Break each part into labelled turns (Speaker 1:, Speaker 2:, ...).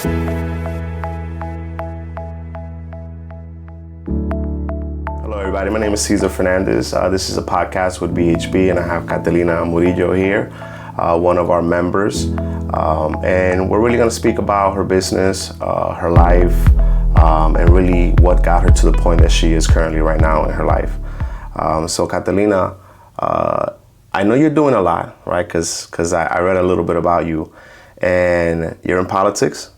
Speaker 1: Hello, everybody. My name is Cesar Fernandez. This is a podcast with BHB, and I have Catalina Murillo here, one of our members. And we're really going to speak about her business, her life, and really what got her to the point that she is currently right now in her life. So, Catalina, I know you're doing a lot, right? Because I read a little bit about you. And you're in politics,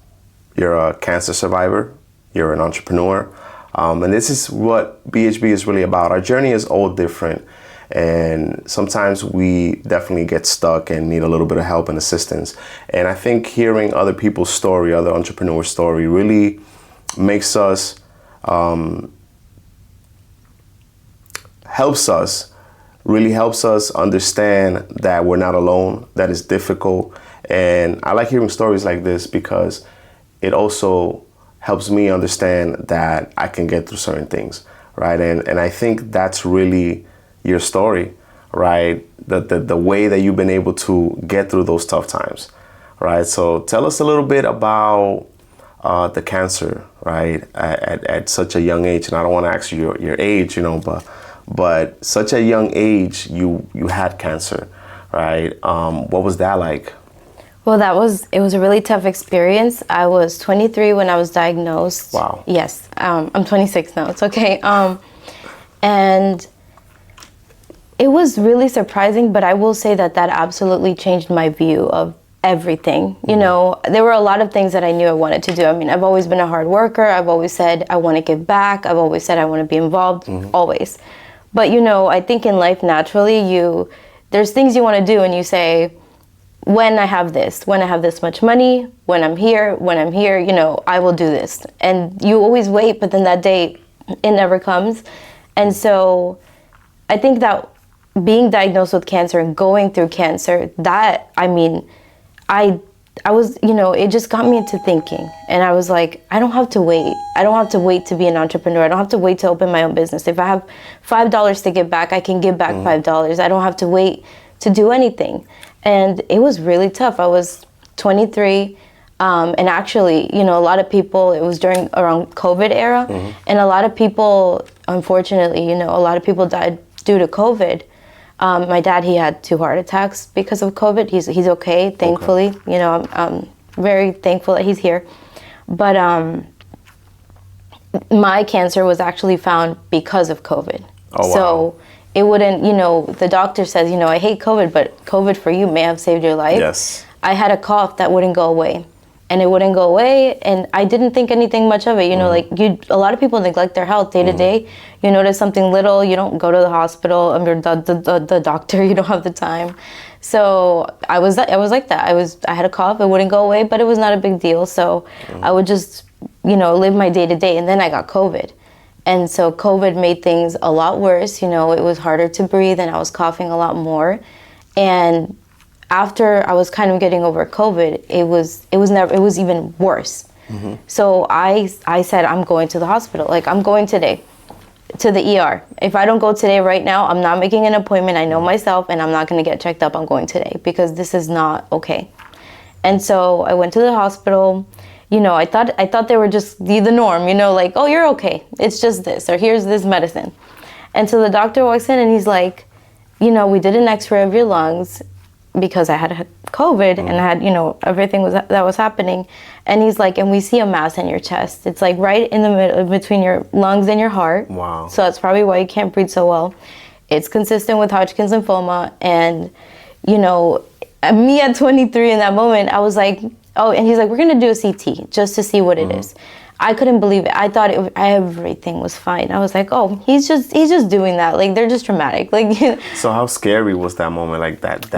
Speaker 1: you're a cancer survivor, you're an entrepreneur. And this is what BHB is really about. Our journey is all different. And sometimes we definitely get stuck and need a little bit of help and assistance. And I think hearing other people's story, other entrepreneurs' story, really makes us, helps us understand that we're not alone, that it's difficult. And I like hearing stories like this because it also helps me understand that I can get through certain things, right? And I think that's really your story, right? The way that you've been able to get through those tough times, right? So tell us a little bit about the cancer, right? At such a young age, and I don't want to ask you your age, but such a young age, you had cancer, right? What was that like?
Speaker 2: Well, it was a really tough experience. I was 23 when I was diagnosed.
Speaker 1: Wow.
Speaker 2: Yes, I'm 26 now, it's okay. And it was really surprising, but I will say that absolutely changed my view of everything. Mm-hmm. There were a lot of things that I knew I wanted to do. I mean, I've always been a hard worker. I've always said I want to give back. I've always said I want to be involved, always. But, I think in life, naturally, there's things you want to do and you say, when I have this much money, when I'm here, I will do this. And you always wait, but then that day, it never comes. And so I think that being diagnosed with cancer and going through cancer, I was, it just got me into thinking. And I was like, I don't have to wait. I don't have to wait to be an entrepreneur. I don't have to wait to open my own business. If I have $5 to give back, I can give back $5. I don't have to wait to do anything. And it was really tough. I was 23, and actually, a lot of people, it was around COVID era, and a lot of people, unfortunately, a lot of people died due to COVID. My dad, he had 2 heart attacks because of COVID. He's okay, thankfully. Okay. I'm very thankful that he's here. But my cancer was actually found because of COVID.
Speaker 1: Oh, wow.
Speaker 2: So it wouldn't, the doctor says, I hate COVID, but COVID for you may have saved your life.
Speaker 1: Yes.
Speaker 2: I had a cough that wouldn't go away. And it wouldn't go away, and I didn't think anything much of it. A lot of people neglect their health day to day. You notice something little, you don't go to the hospital. The doctor, you don't have the time. So I was like that. I had a cough, it wouldn't go away, but it was not a big deal. So I would just, live my day to day, and then I got COVID. And so COVID made things a lot worse. It was harder to breathe, and I was coughing a lot more. And after I was kind of getting over COVID, it was even worse. So I said, I'm going to the hospital. Like, I'm going today to the ER. If I don't go today right now, I'm not making an appointment. I know myself, and I'm not going to get checked up. I'm going today because this is not okay. And so I went to the hospital. I thought they were just the norm, like, oh, you're okay. It's just this, or here's this medicine. And so the doctor walks in and he's like, we did an x-ray of your lungs because I had COVID and I had, everything that was happening. And he's like, and we see a mass in your chest. It's like right in the middle between your lungs and your heart.
Speaker 1: Wow.
Speaker 2: So that's probably why you can't breathe so well. It's consistent with Hodgkin's lymphoma. And, me at 23 in that moment, I was like, oh, and he's like, we're going to do a CT just to see what it is. I couldn't believe it. I thought everything was fine. I was like, oh, he's just doing that. Like, they're just dramatic. Like,
Speaker 1: So how scary was that moment? Like
Speaker 2: that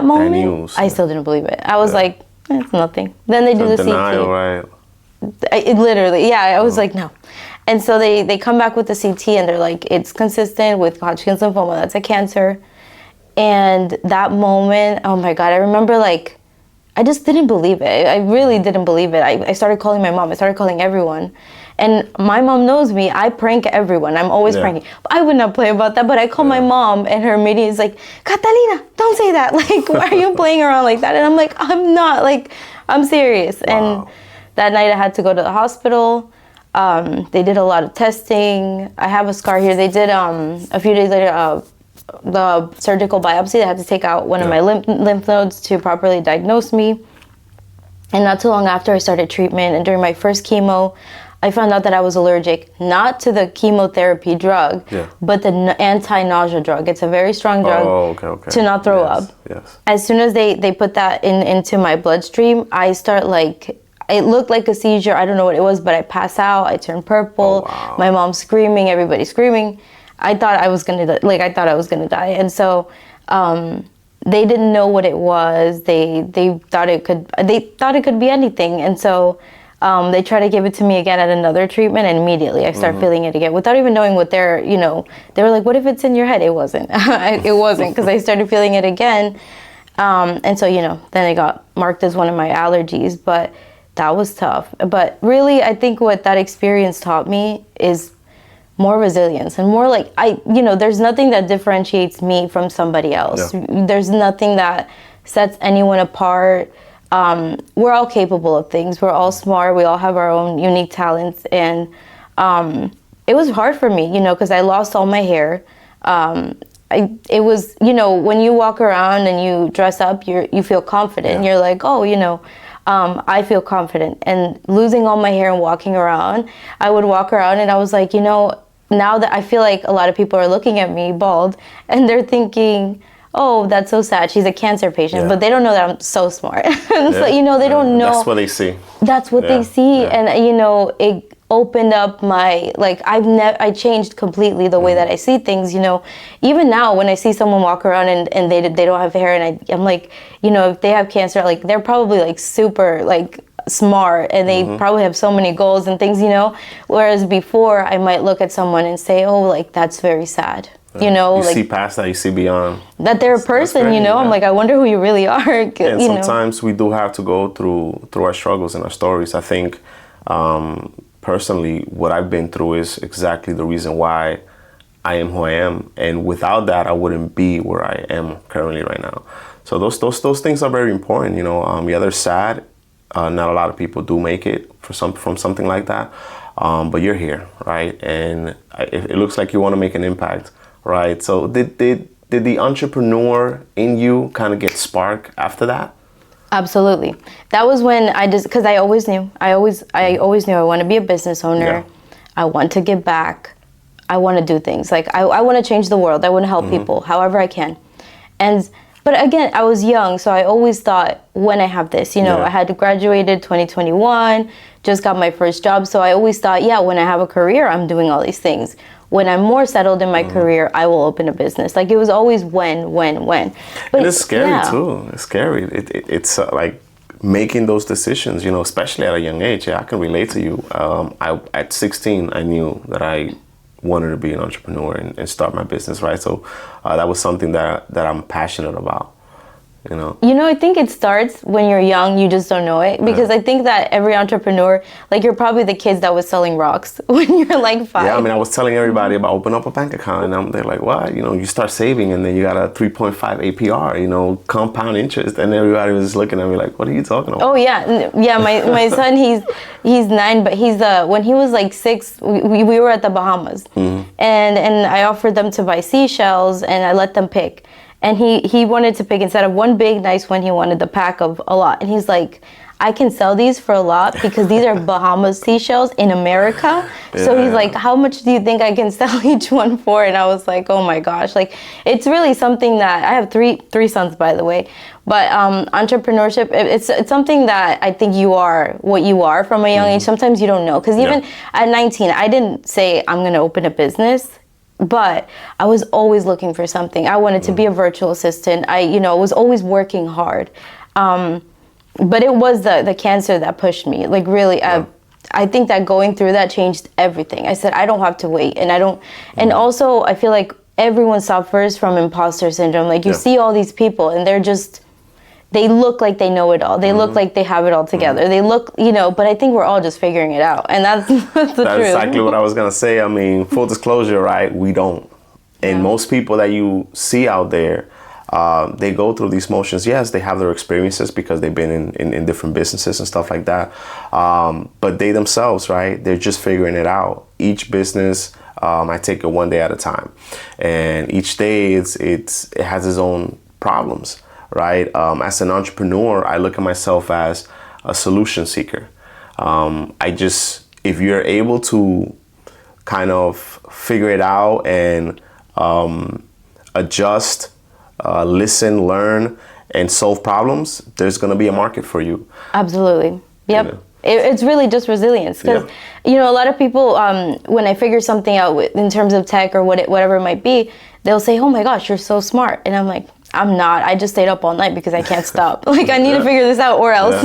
Speaker 2: moment, that news? I still didn't believe it. I was like, it's nothing. Then they do the
Speaker 1: denial,
Speaker 2: CT.
Speaker 1: Right?
Speaker 2: It literally, yeah. I was like, no. And so they come back with the CT and they're like, it's consistent with Hodgkin's lymphoma. That's a cancer. And that moment, oh my God, I remember like, I just didn't believe it. I really didn't believe it. I started calling my mom. I started calling everyone. And my mom knows me. I prank everyone. I'm always pranking. But I would not play about that. But I call my mom, and her immediately is like, Catalina, don't say that. Like, why are you playing around like that? And I'm like, I'm not. Like, I'm serious.
Speaker 1: Wow.
Speaker 2: And that night I had to go to the hospital. They did a lot of testing. I have a scar here. They did a few days later the surgical biopsy. They had to take out one of my lymph nodes to properly diagnose me. And not too long after I started treatment, and during my first chemo, I found out that I was allergic, not to the chemotherapy drug, but the anti-nausea drug. It's a very strong drug to not throw up.
Speaker 1: Yes.
Speaker 2: As soon as they put that into my bloodstream, I start it looked like a seizure. I don't know what it was, but I pass out. I turn purple. My mom's screaming. Everybody's screaming. I thought I was gonna die. And so they didn't know what it was. They thought it could be anything. And so they tried to give it to me again at another treatment, and immediately I start feeling it again without even knowing what they were like, what if it's in your head? It wasn't. It wasn't, because I started feeling it again. And so, then it got marked as one of my allergies, but that was tough. But really, I think what that experience taught me is more resilience, and more there's nothing that differentiates me from somebody else. There's nothing that sets anyone apart. We're all capable of things. We're all smart. We all have our own unique talents. And it was hard for me, because I lost all my hair. It was, when you walk around and you dress up, you feel confident. You're like, I feel confident. And losing all my hair and walking around, I would walk around and I was like, now that I feel like a lot of people are looking at me bald and they're thinking, oh, that's so sad, she's a cancer patient, but they don't know that I'm so smart. So, they don't know. That's
Speaker 1: what they see.
Speaker 2: That's what they see. And, it opened up my, I changed completely the way that I see things, Even now, when I see someone walk around and they don't have hair, and I'm like, if they have cancer, they're probably, super, smart, and they probably have so many goals and things, Whereas before, I might look at someone and say, oh, that's very sad. You
Speaker 1: see past that, you see beyond.
Speaker 2: That they're a person, I'm like, I wonder who you really are.
Speaker 1: And sometimes we do have to go through our struggles and our stories. I think, personally, what I've been through is exactly the reason why I am who I am. And without that, I wouldn't be where I am currently right now. So those things are very important, they're sad. Not a lot of people do make it from something like that. But you're here, right? And it looks like you want to make an impact. Right. So did the entrepreneur in you kind of get sparked after that?
Speaker 2: Absolutely. That was when because I always knew I want to be a business owner. I want to give back. I want to do things I want to change the world. I want to help people however I can. But again, I was young, so I always thought, when I have this, I had graduated 2021, just got my first job. So I always thought, when I have a career, I'm doing all these things. When I'm more settled in my career, I will open a business. It was always when. But
Speaker 1: and it's scary too. It's scary. It's making those decisions, especially at a young age. I can relate to you. At 16, I knew that I wanted to be an entrepreneur and start my business, right? So that was something that I'm passionate about.
Speaker 2: I think it starts when you're young, you just don't know it. Because I think that every entrepreneur, you're probably the kids that was selling rocks when you're 5.
Speaker 1: Yeah, I was telling everybody about open up a bank account, and they're like, what? You start saving, and then you got a 3.5 APR, compound interest, and everybody was looking at me like, what are you talking about?
Speaker 2: Oh yeah, my son, he's 9, but he's when he was 6, we were at the Bahamas, and I offered them to buy seashells, and I let them pick. And he wanted to pick, instead of one big nice one, he wanted the pack of a lot. And he's like, I can sell these for a lot because these are Bahamas seashells in America. So he's like, how much do you think I can sell each one for? And I was like, oh my gosh, it's really something that, I have three sons, by the way. But entrepreneurship, it's something that I think you are what you are from a young age. Sometimes you don't know. Because even at 19, I didn't say I'm going to open a business. But I was always looking for something. I wanted to be a virtual assistant. I was always working hard. But it was the cancer that pushed me. Really, I think that going through that changed everything. I said, I don't have to wait. And I don't. And also, I feel like everyone suffers from imposter syndrome. You see all these people, and they look like they know it all. They look like they have it all together. They look, but I think we're all just figuring it out. And that's the truth.
Speaker 1: That's exactly what I was going to say. Full disclosure, right? We don't. And most people that you see out there, they go through these motions. Yes, they have their experiences because they've been in different businesses and stuff like that. But they themselves, right, they're just figuring it out. Each business, I take it one day at a time. And each day it has its own problems, right? As an entrepreneur, I look at myself as a solution seeker. If you're able to kind of figure it out and adjust, listen, learn, and solve problems, there's going to be a market for you.
Speaker 2: Absolutely. Yep.
Speaker 1: You know?
Speaker 2: It's really just resilience. Because, you know, a lot of people, when I figure something out in terms of tech or whatever it might be, they'll say, oh my gosh, you're so smart. And I'm like, I'm not. I just stayed up all night because I can't stop. Like, I need to figure this out or else.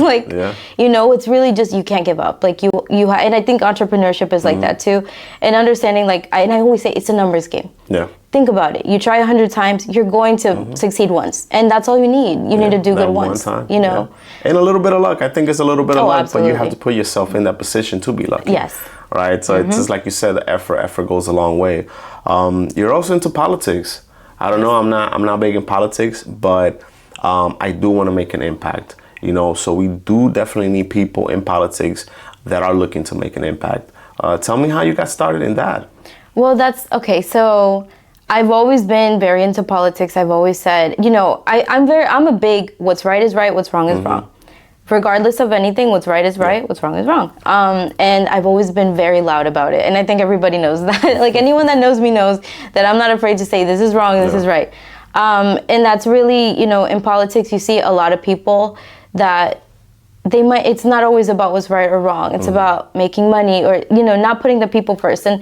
Speaker 2: You know, it's really just, you can't give up. Like, and I think entrepreneurship is like that too. And understanding, like, and I always say, it's a numbers game.
Speaker 1: Yeah.
Speaker 2: Think about it. You try 100 times, you're going to succeed once. And that's all you need. You need to do good once.
Speaker 1: One time,
Speaker 2: you know?
Speaker 1: Yeah. And a little bit of luck. I think it's a little bit of luck,
Speaker 2: absolutely.
Speaker 1: but you have to put yourself in that position to be lucky.
Speaker 2: Yes.
Speaker 1: Right? So it's just like you said, the effort goes a long way. You're also into politics. I don't know, I'm not big in politics, but I do want to make an impact. You know, so we do definitely need people in politics that are looking to make an impact. Tell me how you got started in that.
Speaker 2: Well, that's okay. So I've always been very into politics. I've always said, you know, I'm a big what's right is right, what's wrong is wrong. Regardless of anything, what's right is right, what's wrong is wrong. And I've always been very loud about it. And I think everybody knows that. Like, anyone that knows me knows that I'm not afraid to say this is wrong, this is right. And that's really, you know, in politics, you see a lot of people that it's not always about what's right or wrong. It's about making money or, you know, not putting the people first. And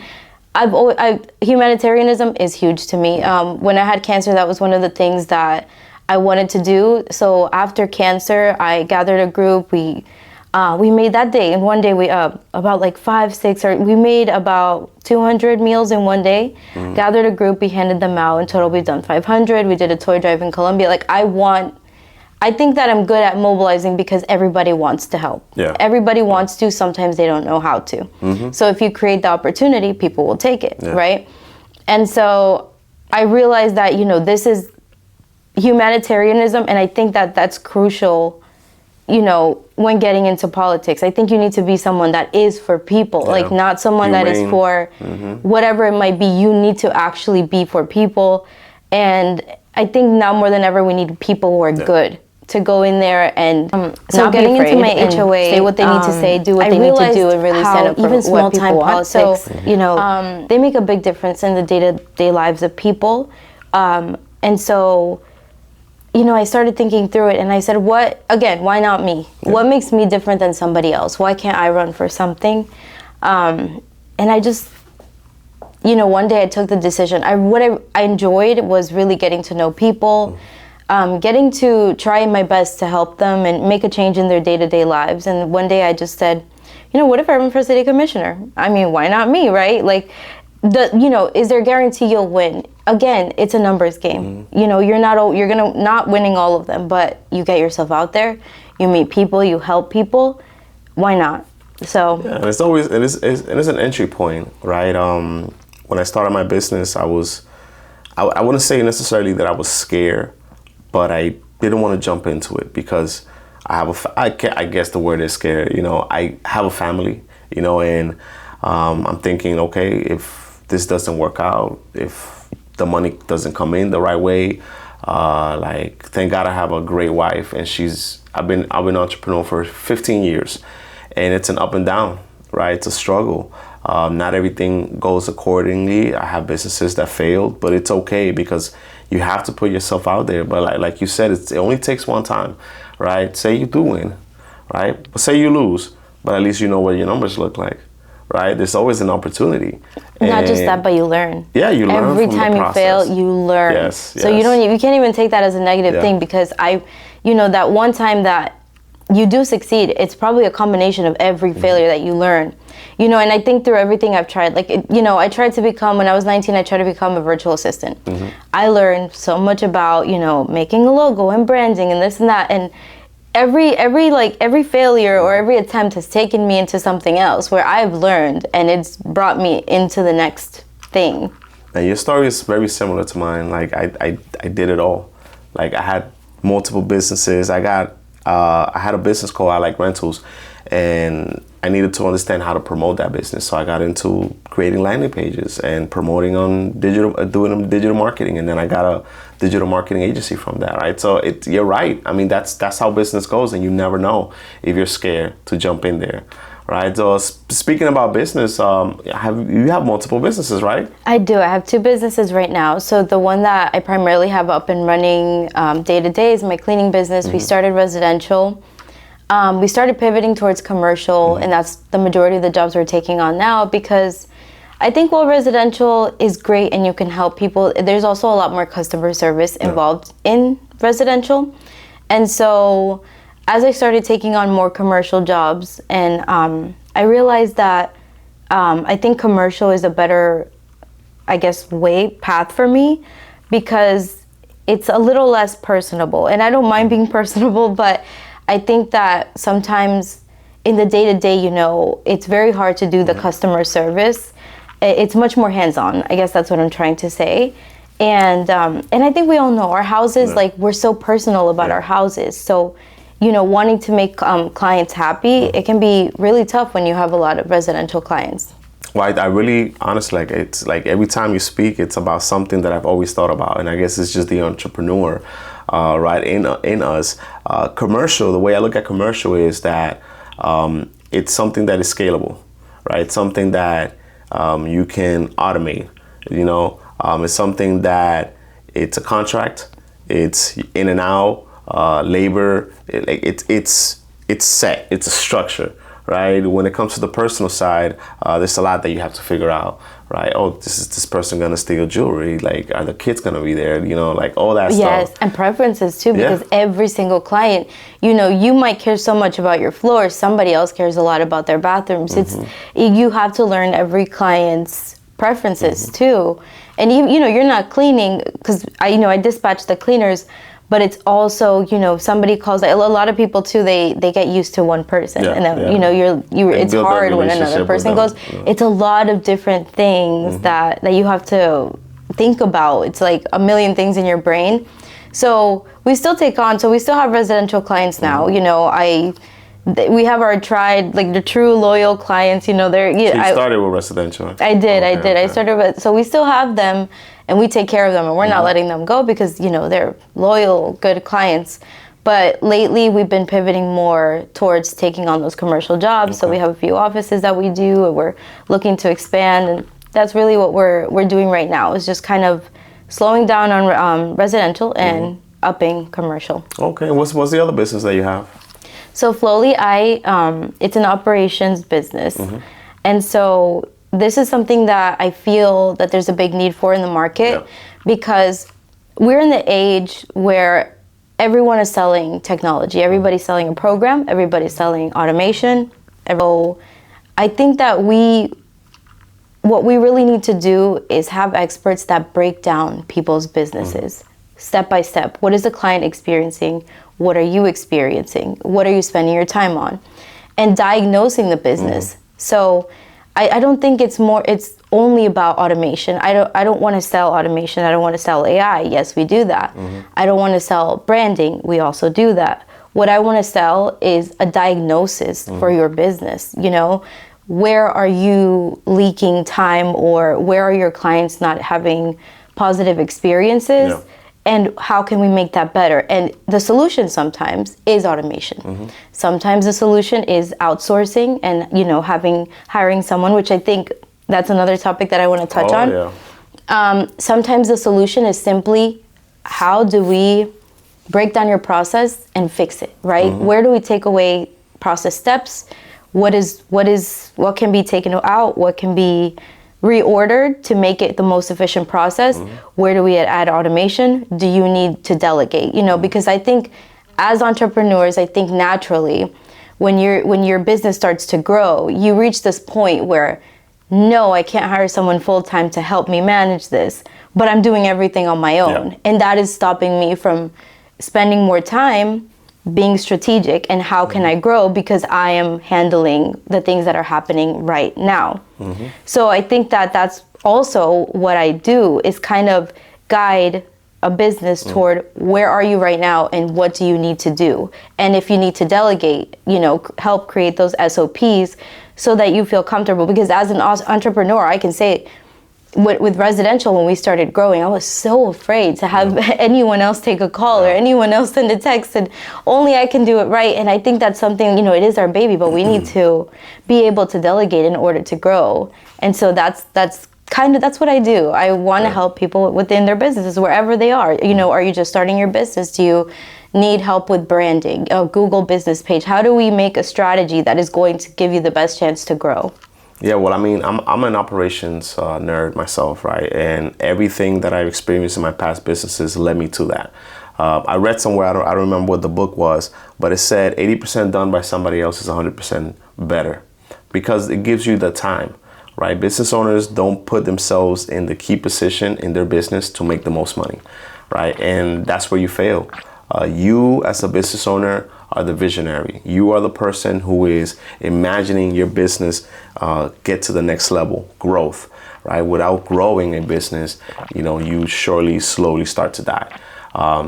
Speaker 2: humanitarianism is huge to me. When I had cancer, that was one of the things that I wanted to do. So after cancer, I gathered a group. We made that day. In one day, we about like 5, 6, or we made about 200 meals in one day. Gathered a group. We handed them out. In total, we've done 500. We did a toy drive in Colombia. Like, I think that I'm good at mobilizing because everybody wants to help.
Speaker 1: Yeah.
Speaker 2: Everybody wants to. Sometimes they don't know how to. So if you create the opportunity, people will take it, right? And so I realized that, you know, this is humanitarianism, and I think that that's crucial, you know, when getting into politics. I think you need to be someone that is for people, like not someone that is for whatever it might be. You need to actually be for people. And I think now more than ever, we need people who are good to go in there and
Speaker 3: so getting into my HOA,
Speaker 2: say what they need to say, do what they need to do, and really stand up for
Speaker 3: even small time politics.
Speaker 2: So, you know, they make a big difference in the day-to-day lives of people. And so, you know, I started thinking through it, and I said, why not me? What makes me different than somebody else? Why can't I run for something? And I just, you know, one day I took the decision. What I enjoyed was really getting to know people, getting to try my best to help them and make a change in their day-to-day lives. And one day I just said, you know, what if I run for city commissioner? I mean, why not me, right? Like, you know, is there a guarantee you'll win? Again, it's a numbers game. You know, you're not winning all of them, but you get yourself out there, you meet people, you help people. Why not? So
Speaker 1: yeah, and it's always it is an entry point, right? When I started my business, I wouldn't say necessarily that I was scared, but I didn't want to jump into it because I guess the word is scared. You know, I have a family, you know, and I'm thinking, okay, if this doesn't work out, if the money doesn't come in the right way, like, thank God I have a great wife, and I've been an entrepreneur for 15 years, and it's an up and down, right? It's a struggle. Not everything goes accordingly. I have businesses that failed, but it's okay because you have to put yourself out there. But like you said, it only takes one time, right? Say you do win, right? But say you lose, but at least you know what your numbers look like, right? There's always an opportunity.
Speaker 2: Not just that, but you learn.
Speaker 1: Yeah, you learn
Speaker 2: every
Speaker 1: from
Speaker 2: time
Speaker 1: the
Speaker 2: you
Speaker 1: process.
Speaker 2: fail, you learn.
Speaker 1: Yes,
Speaker 2: So you can't even take that as a negative thing, because you know, that one time that you do succeed, it's probably a combination of every failure that you learn. You know, and I think through everything I've tried, like, you know, I tried to become, when I was 19, I tried to become a virtual assistant. I learned so much about, you know, making a logo and branding and this and that. And every failure or every attempt has taken me into something else where I've learned, and it's brought me into the next thing.
Speaker 1: And your story is very similar to mine. Like, I did it all. Like I had multiple businesses. I had a business called I Like Rentals, and I needed to understand how to promote that business. So I got into creating landing pages and promoting on doing digital marketing, and then I got a digital marketing agency from that, right? So you're right. I mean, that's how business goes, and you never know if you're scared to jump in there, right? So speaking about business, you have multiple businesses, right?
Speaker 2: I do. I have 2 businesses right now. So the one that I primarily have up and running day to day is my cleaning business. We started residential. We started pivoting towards commercial, and that's the majority of the jobs we're taking on now, because I think while residential is great and you can help people, there's also a lot more customer service involved in residential. And so as I started taking on more commercial jobs, and I realized that I think commercial is a better, I guess, path for me, because it's a little less personable. And I don't mind being personable, but I think that sometimes in the day-to-day, it's very hard to do the customer service. It's much more hands-on. I guess that's what I'm trying to say. And I think we all know our houses, like, we're so personal about our houses. So, wanting to make clients happy, it can be really tough when you have a lot of residential clients.
Speaker 1: Well, I really, honestly, like, it's like every time you speak, it's about something that I've always thought about. And I guess it's just the entrepreneur, right, in us. Commercial, the way I look at commercial is that it's something that is scalable, right? Something that you can automate, it's something that it's a contract, it's in and out, labor, it's set, it's a structure, right? When it comes to the personal side, there's a lot that you have to figure out, right? Oh, is this person gonna steal jewelry? Like, are the kids gonna be there? Like all that stuff.
Speaker 2: Yes, and preferences too, because every single client, you might care so much about your floors, somebody else cares a lot about their bathrooms. You have to learn every client's preferences too. And you're not cleaning, because I dispatch the cleaners, but it's also, somebody calls, a lot of people too, they get used to one person, and then, it's hard when another person goes. It's a lot of different things that you have to think about. It's like a million things in your brain. So we still we still have residential clients now. We have our tried, like, the true loyal clients, they're...
Speaker 1: So you started with residential?
Speaker 2: I did. I started with... So we still have them, and we take care of them, and we're not letting them go because, they're loyal, good clients. But lately, we've been pivoting more towards taking on those commercial jobs. So we have a few offices that we do, and we're looking to expand, and that's really what we're doing right now, is just kind of slowing down on residential and upping commercial.
Speaker 1: Okay. What's the other business that you have?
Speaker 2: So Flowly, it's an operations business. And so this is something that I feel that there's a big need for in the market, because we're in the age where everyone is selling technology. Everybody's selling a program. Everybody's selling automation. So I think that what we really need to do is have experts that break down people's businesses step by step. What is the client experiencing? What are you experiencing? What are you spending your time on? And diagnosing the business. So I don't think it's only about automation. I don't want to sell automation. I don't want to sell AI. Yes, we do that. I don't want to sell branding. We also do that. What I want to sell is a diagnosis for your business. Where are you leaking time, or where are your clients not having positive experiences? And how can we make that better? And the solution sometimes is automation. Sometimes the solution is outsourcing and, hiring someone, which I think that's another topic that I want to touch on. Sometimes the solution is simply, how do we break down your process and fix it, right? Where do we take away process steps? What can be taken out? What can be reordered to make it the most efficient process? Where do we add automation? Do you need to delegate? Because I think as entrepreneurs, I think naturally when your business starts to grow, you reach this point where, no, I can't hire someone full-time to help me manage this, but I'm doing everything on my own. And that is stopping me from spending more time being strategic and how can I grow, because I am handling the things that are happening right now. So I think that that's also what I do, is kind of guide a business toward where are you right now and what do you need to do. And if you need to delegate, help create those SOPs so that you feel comfortable. Because as an entrepreneur, I can say with residential, when we started growing, I was so afraid to have anyone else take a call or anyone else send a text, and only I can do it right. And I think that's something, it is our baby, but we need to be able to delegate in order to grow. And so that's what I do. I want to help people within their businesses, wherever they are. Are you just starting your business? Do you need help with branding, a Google business page? How do we make a strategy that is going to give you the best chance to grow?
Speaker 1: Yeah, well, I'm an operations nerd myself, right? And everything that I've experienced in my past businesses led me to that. I read somewhere, I don't remember what the book was, but it said 80% done by somebody else is 100% better, because it gives you the time, right? Business owners don't put themselves in the key position in their business to make the most money, right? And that's where you fail. You as a business owner are the visionary. You are the person who is imagining your business get to the next level, growth, right? Without growing a business, you surely slowly start to die.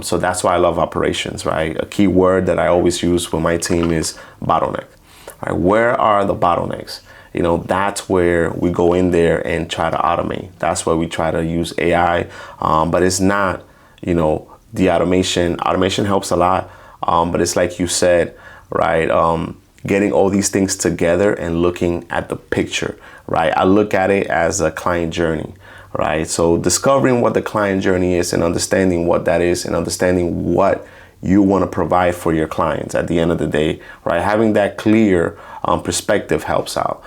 Speaker 1: So that's why I love operations, right? A key word that I always use with my team is bottleneck. Right? Where are the bottlenecks? That's where we go in there and try to automate. That's where we try to use AI, but it's not, the automation helps a lot. But it's like you said, right? Getting all these things together and looking at the picture, right? I look at it as a client journey, right? So discovering what the client journey is and understanding what that is and understanding what you want to provide for your clients at the end of the day, right? Having that clear perspective helps out.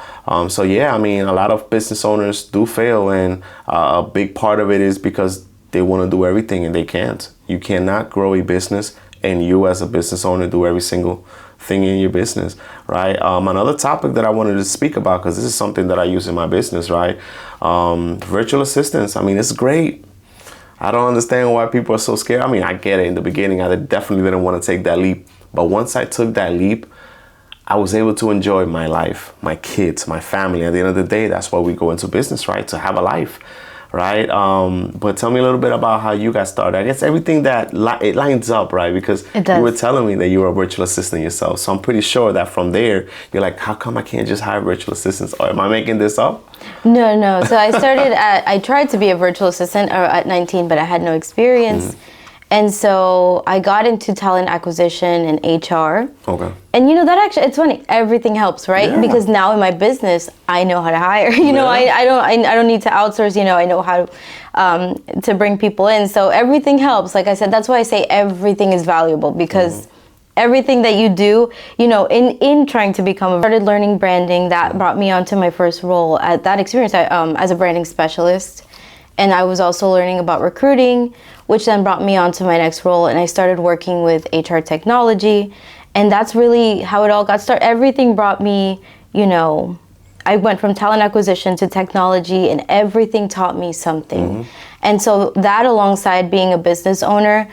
Speaker 1: So yeah, a lot of business owners do fail, and a big part of it is because they want to do everything and they can't. You cannot grow a business and you as a business owner do every single thing in your business, right? Another topic that I wanted to speak about, because this is something that I use in my business, right? Virtual assistants. It's great. I don't understand why people are so scared. I get it. In the beginning, I definitely didn't want to take that leap. But once I took that leap, I was able to enjoy my life, my kids, my family. At the end of the day, that's why we go into business, right? To have a life. Right? But tell me a little bit about how you got started. I guess everything that it lines up, right? Because you were telling me that you were a virtual assistant yourself. So I'm pretty sure that from there, you're like, how come I can't just hire virtual assistants? Or am I making this up?
Speaker 2: No. So I tried to be a virtual assistant at 19, but I had no experience. And so I got into talent acquisition and HR. Okay. And that actually, it's funny, everything helps, right? Yeah. Because now in my business, I know how to hire. I don't need to outsource. I know how to bring people in. So everything helps. Like I said, that's why I say everything is valuable, because everything that you do, in trying to become started learning branding. That brought me onto my first role at that experience as a branding specialist. And I was also learning about recruiting, which then brought me onto my next role. And I started working with HR technology. And that's really how it all got started. Everything brought me, I went from talent acquisition to technology, and everything taught me something. And so that, alongside being a business owner,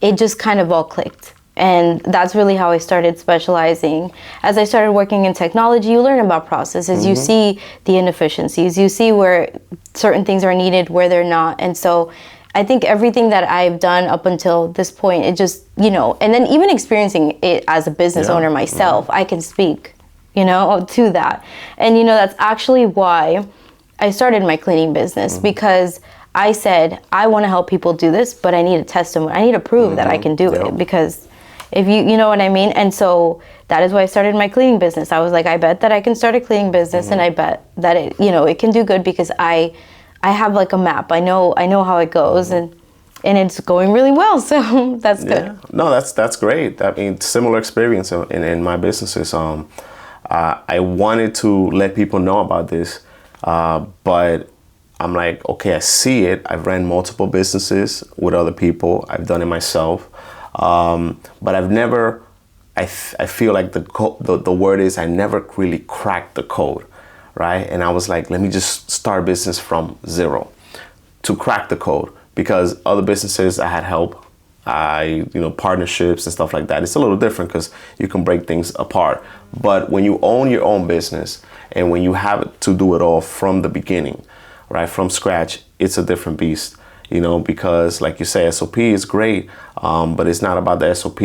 Speaker 2: it just kind of all clicked. And that's really how I started specializing. As I started working in technology, you learn about processes. You see the inefficiencies. You see where certain things are needed, where they're not. And so I think everything that I've done up until this point, it just, and then even experiencing it as a business owner myself, I can speak, to that. And, that's actually why I started my cleaning business, because I said, I want to help people do this, but I need a testimony. I need to prove that I can do it, because if you know what I mean? And so that is why I started my cleaning business. I was like, I bet that I can start a cleaning business, and I bet that it can do good, because I have like a map. I know how it goes, and it's going really well. So that's good.
Speaker 1: Yeah. No, that's great. Similar experience in my businesses. I wanted to let people know about this, but I'm like, okay, I see it. I've ran multiple businesses with other people. I've done it myself. But I've never, I feel like the word is, I never really cracked the code, right? And I was like, let me just start a business from zero to crack the code, because other businesses I had help, partnerships and stuff like that. It's a little different because you can break things apart. But when you own your own business and when you have to do it all from the beginning, right, from scratch, it's a different beast. because like you say, SOP is great, but it's not about the SOP.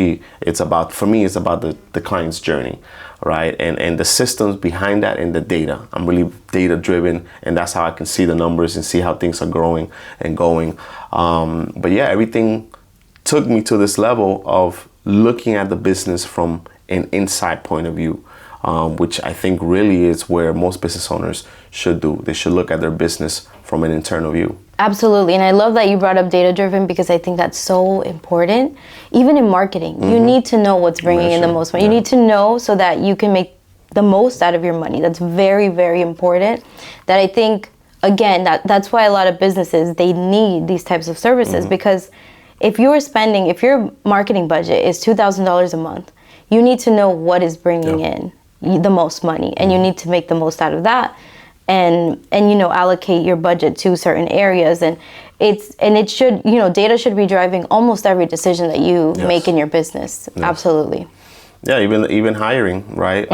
Speaker 1: For me, it's about the client's journey, right? And the systems behind that and the data. I'm really data driven, and that's how I can see the numbers and see how things are growing and going. But yeah, everything took me to this level of looking at the business from an inside point of view, which I think really is where most business owners should do. They should look at their business from an internal view.
Speaker 2: Absolutely. And I love that you brought up data-driven, because I think that's so important. Even in marketing, you need to know what's bringing in the most money. You need to know so that you can make the most out of your money. That's very, very important. That I think, again, that's why a lot of businesses, they need these types of services, because if your marketing budget is $2,000 a month, you need to know what is bringing in the most money, and you need to make the most out of that. And allocate your budget to certain areas, and it should, data should be driving almost every decision that you make in your business. Yes. Absolutely.
Speaker 1: Yeah, even hiring, right?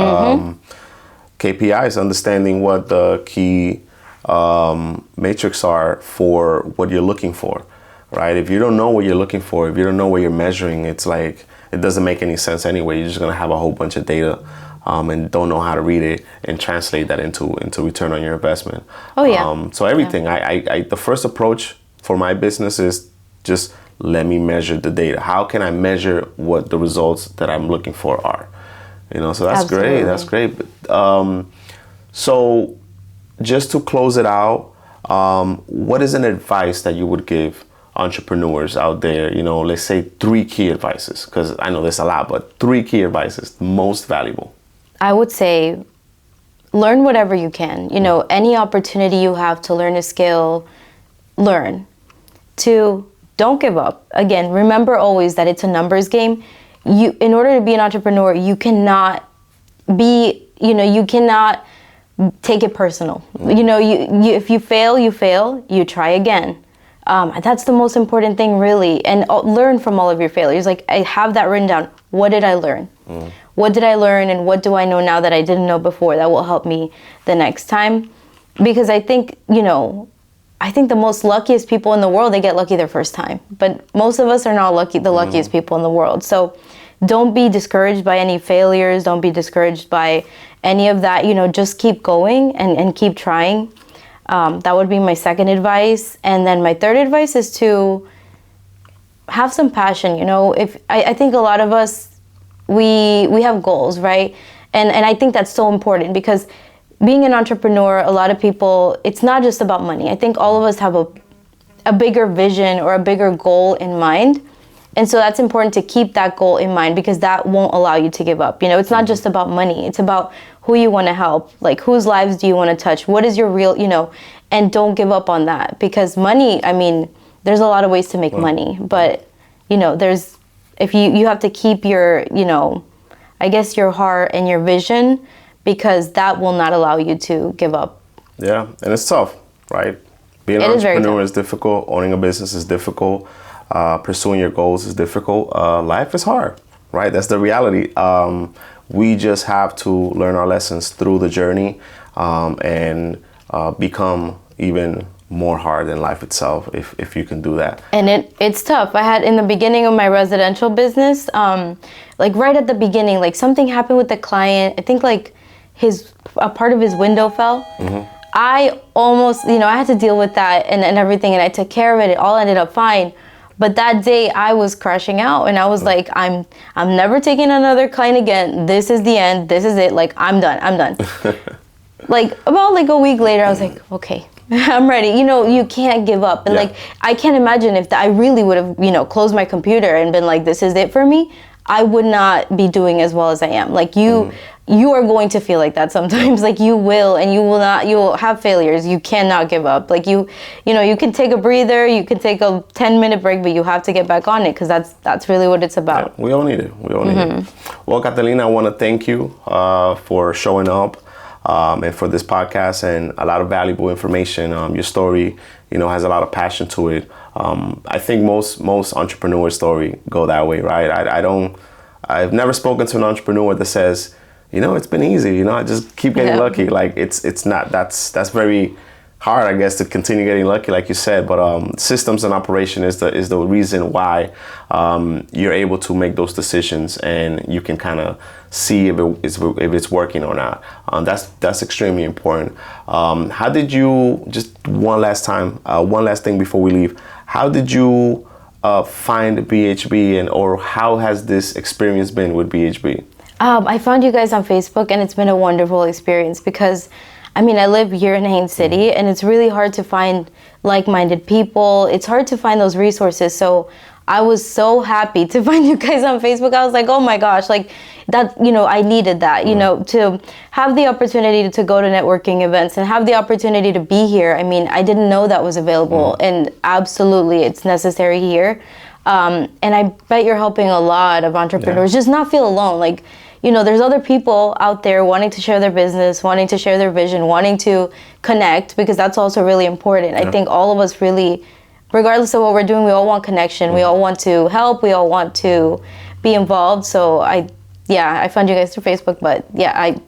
Speaker 1: KPIs, understanding what the key matrix are for what you're looking for, right? If you don't know what you're looking for, if you don't know what you're measuring, it's like it doesn't make any sense anyway. You're just gonna have a whole bunch of data. And don't know how to read it and translate that into return on your investment.
Speaker 2: Oh yeah.
Speaker 1: So everything. I the first approach for my business is just let me measure the data. How can I measure what the results that I'm looking for are? So that's
Speaker 2: Absolutely.
Speaker 1: great. That's great. So just to close it out, what is an advice that you would give entrepreneurs out there? Let's say 3 key advices, because I know there's a lot, but 3 key advices, most valuable.
Speaker 2: I would say learn whatever you can. Any opportunity you have to learn a skill, learn. 2, don't give up. Again, remember always that it's a numbers game. In order to be an entrepreneur, you cannot you cannot take it personal. If you fail, you try again. That's the most important thing, really. And learn from all of your failures. Like, I have that written down. What did I learn? What did I learn, and what do I know now that I didn't know before that will help me the next time? Because I think, the most luckiest people in the world, they get lucky their first time. But most of us are not the luckiest people in the world. So don't be discouraged by any failures. Don't be discouraged by any of that. Just keep going and keep trying. That would be my second advice. And then my third advice is to have some passion. If I think a lot of us, we have goals, right? And I think that's so important, because being an entrepreneur, a lot of people, it's not just about money. I think all of us have a bigger vision or a bigger goal in mind. And so that's important to keep that goal in mind, because that won't allow you to give up. It's not just about money. It's about who you want to help, like whose lives do you want to touch? What is your real, and don't give up on that, because money, there's a lot of ways to make money, but if you have to keep your, your heart and your vision, because that will not allow you to give up.
Speaker 1: Yeah, and it's tough, right? Being an entrepreneur is difficult. Owning a business is difficult. Pursuing your goals is difficult. Life is hard, right? That's the reality. We just have to learn our lessons through the journey, and become even more hard than life itself, if you can do that. And
Speaker 2: it's tough. I had, in the beginning of my residential business, right at the beginning, something happened with the client. I think a part of his window fell. I almost, I had to deal with that and everything, and I took care of it. It all ended up fine. But that day I was crashing out, and I was like, I'm never taking another client again. This is the end. This is it. I'm done. About a week later, I was like, okay, I'm ready. You can't give up. And I can't imagine if I really would have, closed my computer and been like, this is it for me, I would not be doing as well as I am. You are going to feel like that sometimes. You will, and you will have failures. You cannot give up. You can take a breather, you can take a 10-minute break, but you have to get back on it, because that's really what it's about.
Speaker 1: Yeah, we all need it. Well, Catalina, I want to thank you for showing up. And for this podcast, and a lot of valuable information. Your story, has a lot of passion to it. I think most entrepreneur story go that way, right? I've never spoken to an entrepreneur that says, it's been easy. I just keep getting lucky. It's not. That's very hard, I guess, to continue getting lucky, like you said. But systems and operation is the reason why you're able to make those decisions, and you can kind of see if it's working or not. That's extremely important. How did you, just one last thing before we leave, how did you find BHB, or how has this experience been with BHB?
Speaker 2: I found you guys on Facebook, and it's been a wonderful experience because, I mean, I live here in Haines City, and it's really hard to find like-minded people. It's hard to find those resources. So I was so happy to find you guys on Facebook. I was like, oh my gosh, like that, I needed that, to have the opportunity to go to networking events and have the opportunity to be here. I mean, I didn't know that was available, and absolutely it's necessary here. And I bet you're helping a lot of entrepreneurs just not feel alone. Like, there's other people out there wanting to share their business, wanting to share their vision, wanting to connect, because that's also really important. I think all of us really, regardless of what we're doing, we all want connection. We all want to help. We all want to be involved. So I found you guys through Facebook, but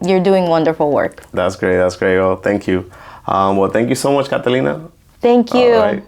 Speaker 2: you're doing wonderful work.
Speaker 1: That's great. Well, thank you. Well, thank you so much, Catalina.
Speaker 2: Thank you.
Speaker 1: All right.